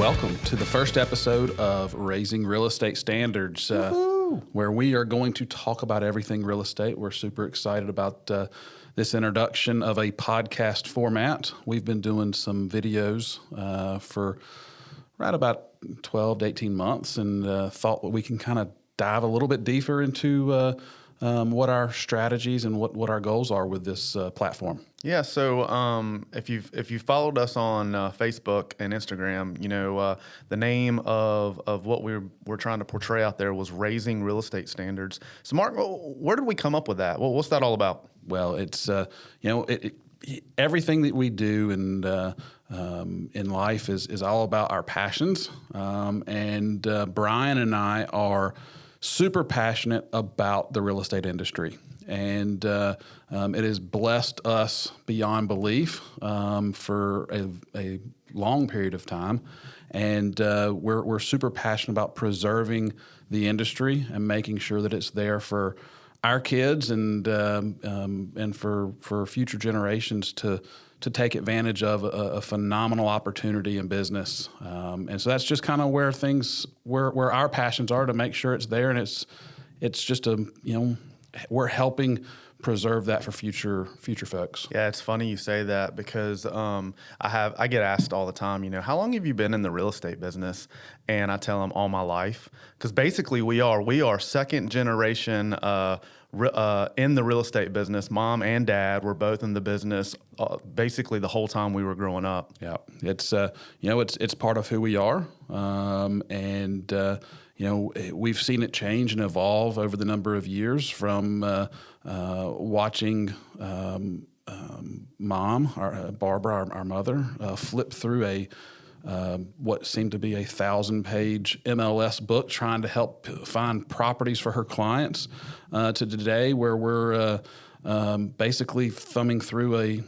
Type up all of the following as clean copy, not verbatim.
Welcome to the first episode of Raising Real Estate Standards, where we are going to talk about everything real estate. We're super excited about this introduction of a podcast format. We've been doing some videos for right about 12 to 18 months and thought that we can kind of dive a little bit deeper into what our strategies and what our goals are with this platform. Yeah, so if you've followed us on Facebook and Instagram, you know the name of what we're trying to portray out there was Raising Real Estate Standards. So, Mark, where did we come up with that? Well, what's that all about? Well, it's everything that we do and in life is all about our passions, and Brian and I are super passionate about the real estate industry. And it has blessed us beyond belief for a long period of time. And we're super passionate about preserving the industry and making sure that it's there for our kids and for future generations to take advantage of a phenomenal opportunity in business. And so that's just kind of where our passions are, to make sure it's there. And it's just we're helping preserve that for future folks. Yeah, it's funny you say that because I get asked all the time, how long have you been in the real estate business? And I tell them all my life, because basically we are second generation in the real estate business. Mom and dad were both in the business basically the whole time we were growing up. Yeah, it's it's part of who we are, and we've seen it change and evolve over the number of years from watching Mom, Barbara, our mother, flip through what seemed to be 1,000-page MLS book trying to help find properties for her clients, to today where we're basically thumbing through a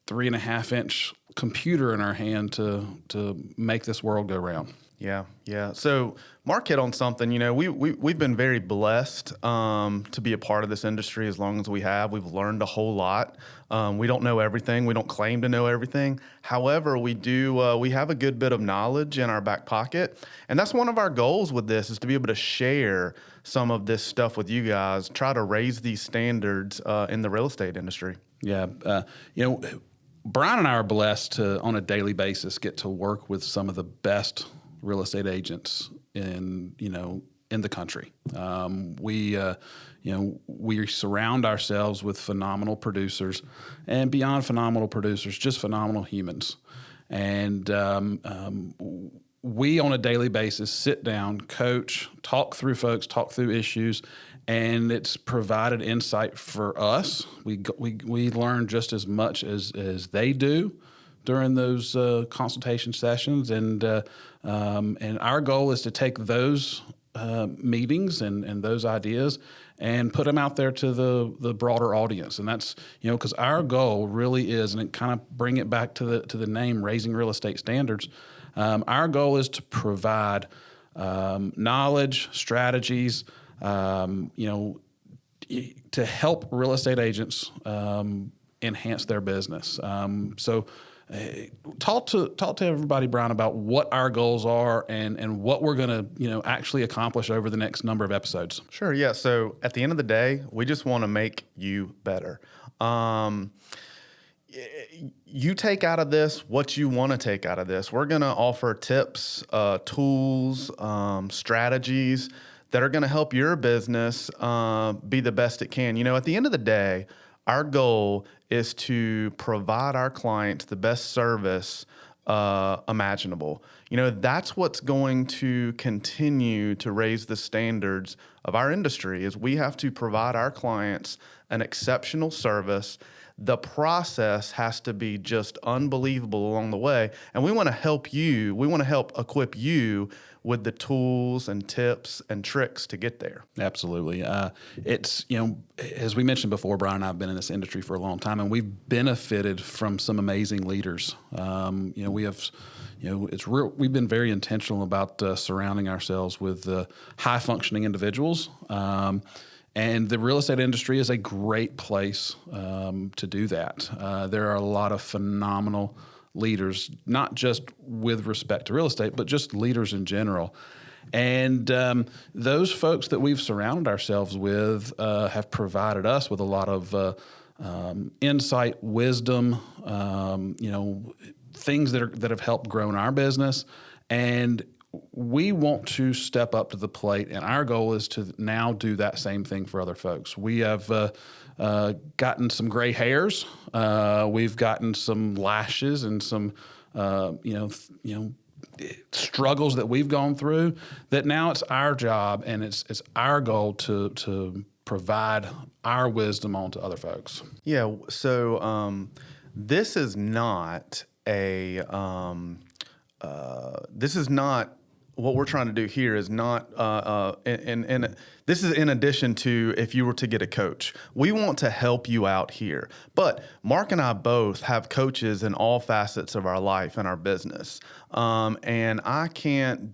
3.5-inch computer in our hand to make this world go round. Yeah. So Mark hit on something. We've been very blessed to be a part of this industry as long as we have. We've learned a whole lot. We don't know everything. We don't claim to know everything. However, we do. We have a good bit of knowledge in our back pocket, and that's one of our goals with this, is to be able to share some of this stuff with you guys. Try to raise these standards in the real estate industry. Yeah. Brian and I are blessed to, on a daily basis, get to work with some of the best real estate agents in the country. We surround ourselves with phenomenal producers, and beyond phenomenal producers, just phenomenal humans. And we, on a daily basis, sit down, coach, talk through folks, talk through issues, and it's provided insight for us. We learn just as much as they do during those consultation sessions, and our goal is to take those meetings and those ideas and put them out there to the broader audience. And that's because our goal really is, and it kind of bring it back to the name, Raising Real Estate Standards. Our goal is to provide knowledge, strategies, to help real estate agents enhance their business. So talk to everybody, Brian, about what our goals are and what we're going to actually accomplish over the next number of episodes. Sure. Yeah. So at the end of the day, we just want to make you better. You take out of this what you want to take out of this. We're going to offer tips, tools, strategies that are going to help your business be the best it can. At the end of the day, our goal is to provide our clients the best service imaginable. That's what's going to continue to raise the standards of our industry, is we have to provide our clients an exceptional service. The process has to be just unbelievable along the way. And we want to help you. We want to help equip you with the tools and tips and tricks to get there. Absolutely. It's, as we mentioned before, Brian and I have been in this industry for a long time, and we've benefited from some amazing leaders. We have, we've been very intentional about surrounding ourselves with high functioning individuals. And the real estate industry is a great place to do that. There are a lot of phenomenal leaders, not just with respect to real estate, but just leaders in general. And those folks that we've surrounded ourselves with have provided us with a lot of insight, wisdom, things that have helped grow in our business. And we want to step up to the plate, and our goal is to now do that same thing for other folks. We have gotten some gray hairs. We've gotten some lashes and some, struggles that we've gone through. That now it's our job and it's our goal to provide our wisdom on to other folks. Yeah. So this is not this is not what we're trying to do here is not, this is in addition to if you were to get a coach. We want to help you out here. But Mark and I both have coaches in all facets of our life and our business. And I can't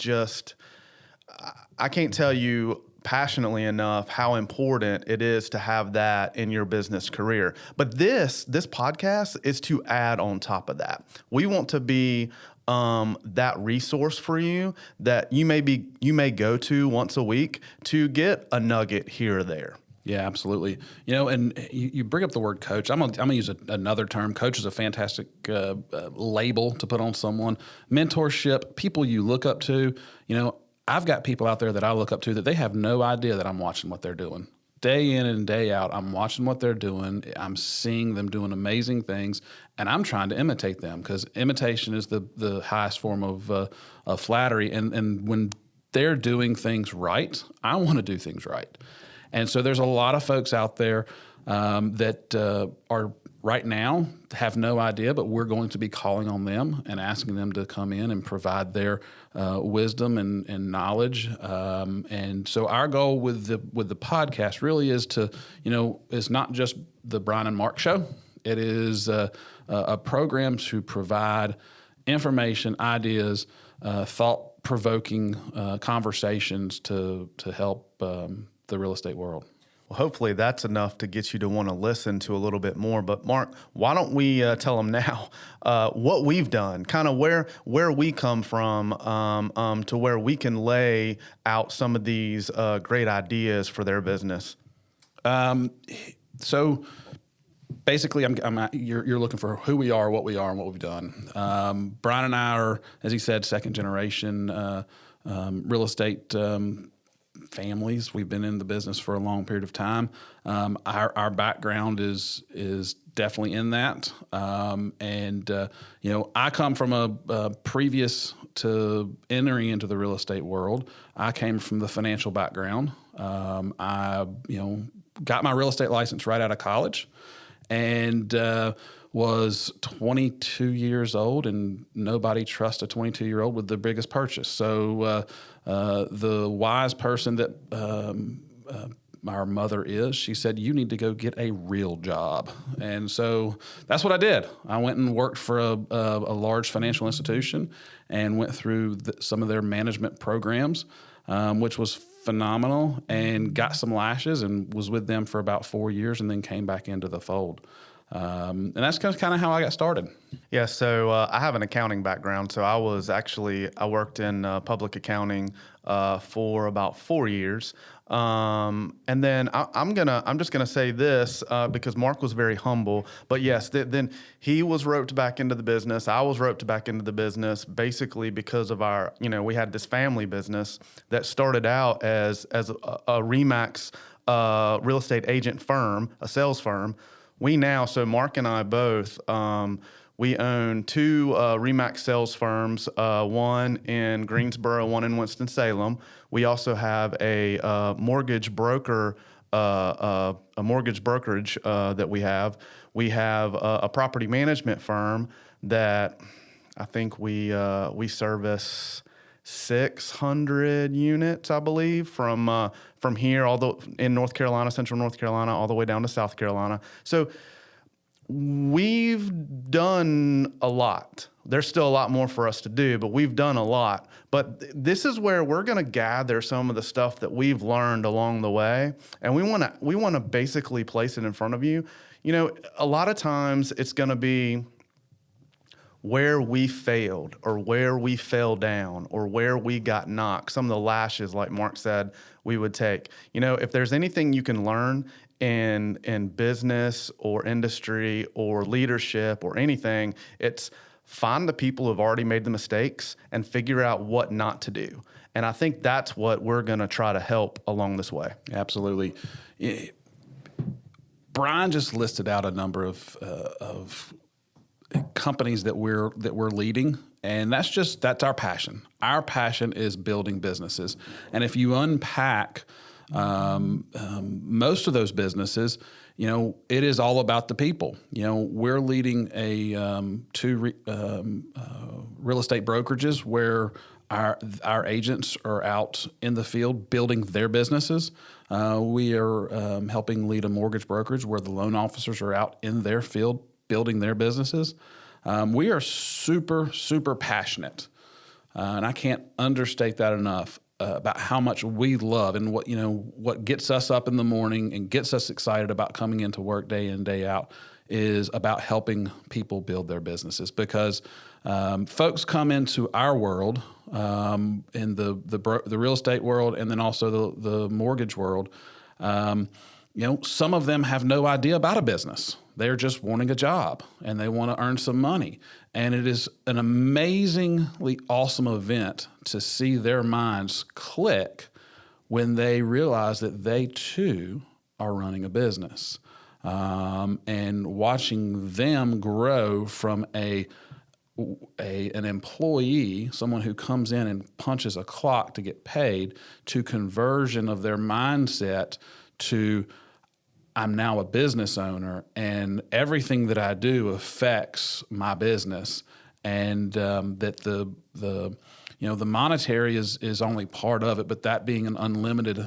tell you passionately enough how important it is to have that in your business career. But this podcast is to add on top of that. We want to be that resource for you that you may go to once a week to get a nugget here or there. Yeah, absolutely. And you bring up the word coach. I'm gonna use another term. Coach is a fantastic label to put on someone. Mentorship, people you look up to. I've got people out there that I look up to that they have no idea that I'm watching what they're doing. Day in and day out, I'm watching what they're doing. I'm seeing them doing amazing things, and I'm trying to imitate them because imitation is the highest form of flattery. And when they're doing things right, I want to do things right. And so there's a lot of folks out there that are right now have no idea, but we're going to be calling on them and asking them to come in and provide their wisdom and knowledge. And so our goal with the podcast really is to, is not just the Brian and Mark show. It is a program to provide information, ideas, thought-provoking conversations to help the real estate world. Well, hopefully that's enough to get you to want to listen to a little bit more. But Mark, why don't we tell them now what we've done, kind of where we come from to where we can lay out some of these great ideas for their business. So basically, you're looking for who we are, what and what we've done. Brian and I are, as he said, second generation real estate families. We've been in the business for a long period of time. Our background is definitely in that. I come from a previous to entering into the real estate world. I came from the financial background. I got my real estate license right out of college, and was 22 years old, and nobody trusts a 22-year-old with the biggest purchase. So the wise person that our mother is, she said, you need to go get a real job. And so that's what I did. I went and worked for a large financial institution and went through some of their management programs, which was phenomenal, and got some lashes and was with them for about 4 years and then came back into the fold. And that's kind of how I got started. Yeah, so I have an accounting background. So I worked in public accounting for about 4 years. And then I'm just gonna say this because Mark was very humble. But yes, then he was roped back into the business. I was roped back into the business basically because of our, we had this family business that started out as a RE/MAX real estate agent firm, a sales firm. So Mark and I both, we own two RE/MAX sales firms, one in Greensboro, one in Winston-Salem. We also have a mortgage broker, a mortgage brokerage that we have. We have a property management firm that I think we service 600 units, I believe, from here in North Carolina, Central North Carolina, all the way down to South Carolina. So we've done a lot. There's still a lot more for us to do, but we've done a lot. But this is where we're going to gather some of the stuff that we've learned along the way, and we want to basically place it in front of you. A lot of times it's going to be, where we failed or where we fell down or where we got knocked, some of the lashes, like Mark said, we would take. You know, if there's anything you can learn in business or industry or leadership or anything, it's find the people who've already made the mistakes and figure out what not to do. And I think that's what we're going to try to help along this way. Absolutely. Brian just listed out a number of companies that we're leading, and that's our passion. Our passion is building businesses, and if you unpack most of those businesses, you know, it is all about the people. You know, we're leading two real estate brokerages where our agents are out in the field building their businesses. We are helping lead a mortgage brokerage where the loan officers are out in their field building their businesses. We are super, super passionate, and I can't understate that enough about how much we love and what gets us up in the morning and gets us excited about coming into work day in, day out is about helping people build their businesses, because folks come into our world, in the real estate world, and then also the mortgage world. Some of them have no idea about a business. They're just wanting a job and they want to earn some money. And it is an amazingly awesome event to see their minds click when they realize that they too are running a business. And watching them grow from an employee, someone who comes in and punches a clock to get paid, to conversion of their mindset to, I'm now a business owner and everything that I do affects my business, and that the monetary is only part of it, but that being an unlimited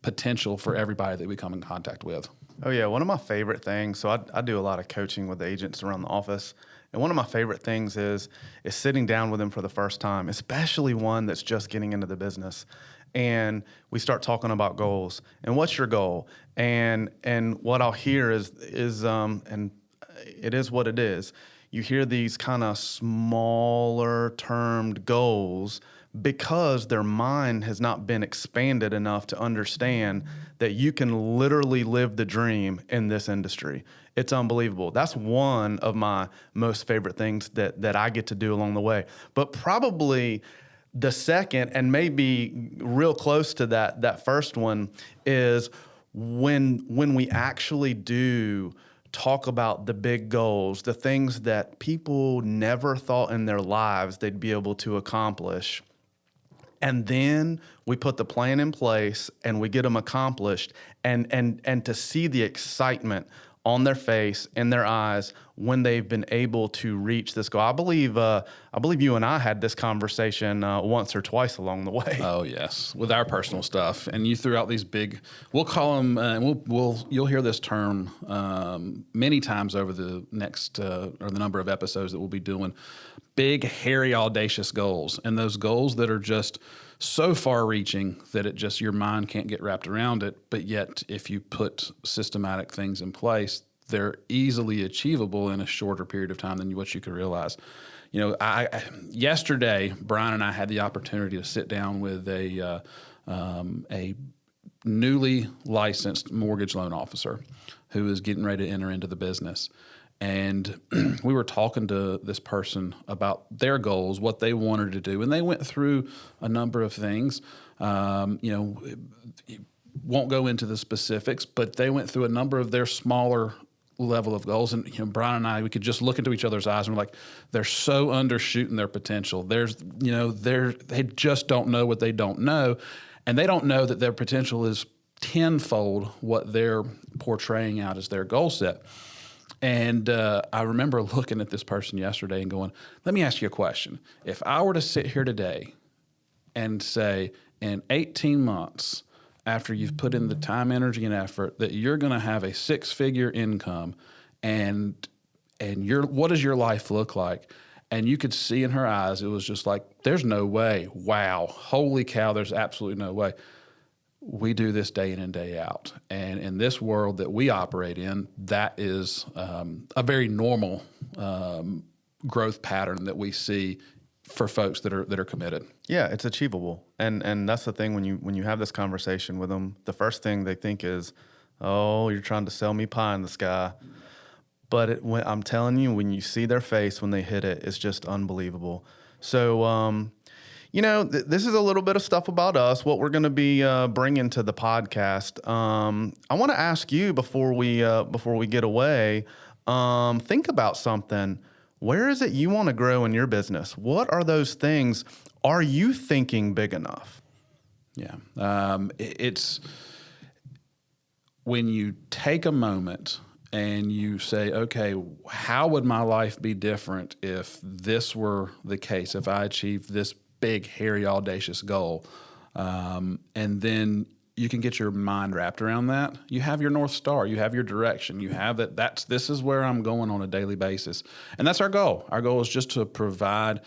potential for everybody that we come in contact with. Oh yeah, one of my favorite things. So I do a lot of coaching with agents around the office, and one of my favorite things is sitting down with them for the first time, especially one that's just getting into the business. And we start talking about goals and what's your goal, and what I'll hear is and it is what it is. You hear these kind of smaller termed goals because their mind has not been expanded enough to understand that you can literally live the dream in this industry. It's unbelievable. That's one of my most favorite things that I get to do along the way. But probably the second, and maybe real close to that first one, is when we actually do talk about the big goals, the things that people never thought in their lives they'd be able to accomplish. And then we put the plan in place and we get them accomplished, and to see the excitement on their face, in their eyes, when they've been able to reach this goal. I believe you and I had this conversation once or twice along the way. Oh yes, with our personal stuff, and you threw out these big. We'll call them. You'll hear this term many times over the next or the number of episodes that we'll be doing. Big, hairy, audacious goals, and those goals that are just so far-reaching that it just your mind can't get wrapped around it. But yet, if you put systematic things in place, they're easily achievable in a shorter period of time than what you could realize. You know, yesterday, Brian and I had the opportunity to sit down with a newly licensed mortgage loan officer who is getting ready to enter into the business. And we were talking to this person about their goals, what they wanted to do. And they went through a number of things. Won't go into the specifics, but they went through a number of their smaller level of goals. And Brian and I, we could just look into each other's eyes and we're like, they're so undershooting their potential. They just don't know what they don't know. And they don't know that their potential is tenfold what they're portraying out as their goal set. And I remember looking at this person yesterday and going, let me ask you a question. If I were to sit here today and say in 18 months, after you've put in the time, energy, and effort, that you're going to have a six-figure income, and what does your life look like? And you could see in her eyes, it was just like, there's no way. Wow. Holy cow, there's absolutely no way. We do this day in and day out. And in this world that we operate in, that is a very normal growth pattern that we see for folks that are committed. Yeah, it's achievable, and that's the thing when you have this conversation with them, the first thing they think is, "Oh, you're trying to sell me pie in the sky." But when I'm telling you, when you see their face when they hit it, it's just unbelievable. So, this is a little bit of stuff about us, what we're going to be bringing to the podcast. I want to ask you before we get away, think about something. Where is it you want to grow in your business? What are those things? Are you thinking big enough? Yeah, it's when you take a moment and you say, okay, how would my life be different if this were the case, if I achieved this big, hairy, audacious goal? And then you can get your mind wrapped around that. You have your North Star, you have your direction, you have this is where I'm going on a daily basis. And that's our goal. Our goal is just to provide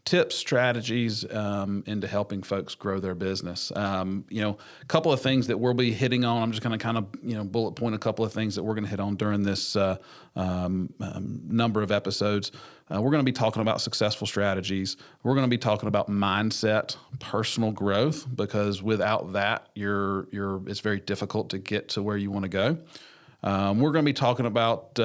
tips, strategies into helping folks grow their business. A couple of things that we'll be hitting on. I'm just going to kind of bullet point a couple of things that we're going to hit on during this number of episodes. We're going to be talking about successful strategies. We're going to be talking about mindset, personal growth, because without that, it's very difficult to get to where you want to go. We're going to be talking about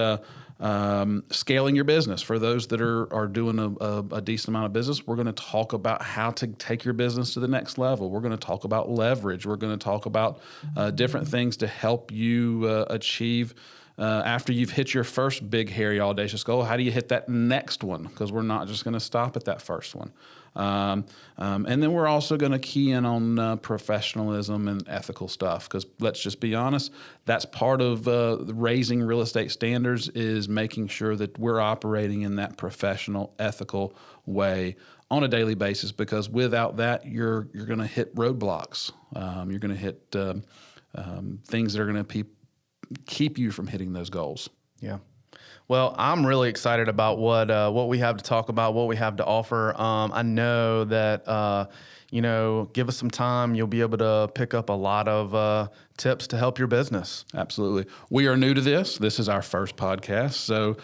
scaling your business. For those that are doing a decent amount of business, we're going to talk about how to take your business to the next level. We're going to talk about leverage. We're going to talk about different things to help you achieve after you've hit your first big, hairy, audacious goal. How do you hit that next one? Because we're not just going to stop at that first one. And then we're also going to key in on professionalism and ethical stuff, because let's just be honest, that's part of raising real estate standards, is making sure that we're operating in that professional, ethical way on a daily basis, because without that, you're going to hit roadblocks. You're going to hit things that are going to keep you from hitting those goals. Yeah. Well, I'm really excited about what we have to talk about, what we have to offer. I know that, give us some time. You'll be able to pick up a lot of tips to help your business. Absolutely. We are new to this. This is our first podcast. So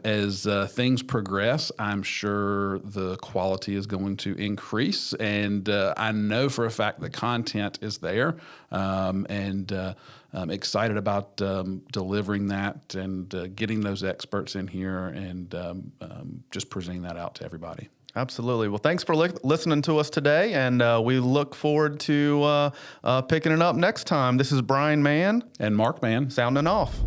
as things progress, I'm sure the quality is going to increase. And I know for a fact the content is there. I'm excited about delivering that and getting those experts in here and just presenting that out to everybody. Absolutely. Well, thanks for listening to us today, and we look forward to picking it up next time. This is Brian Mann And Mark Mann. sounding off.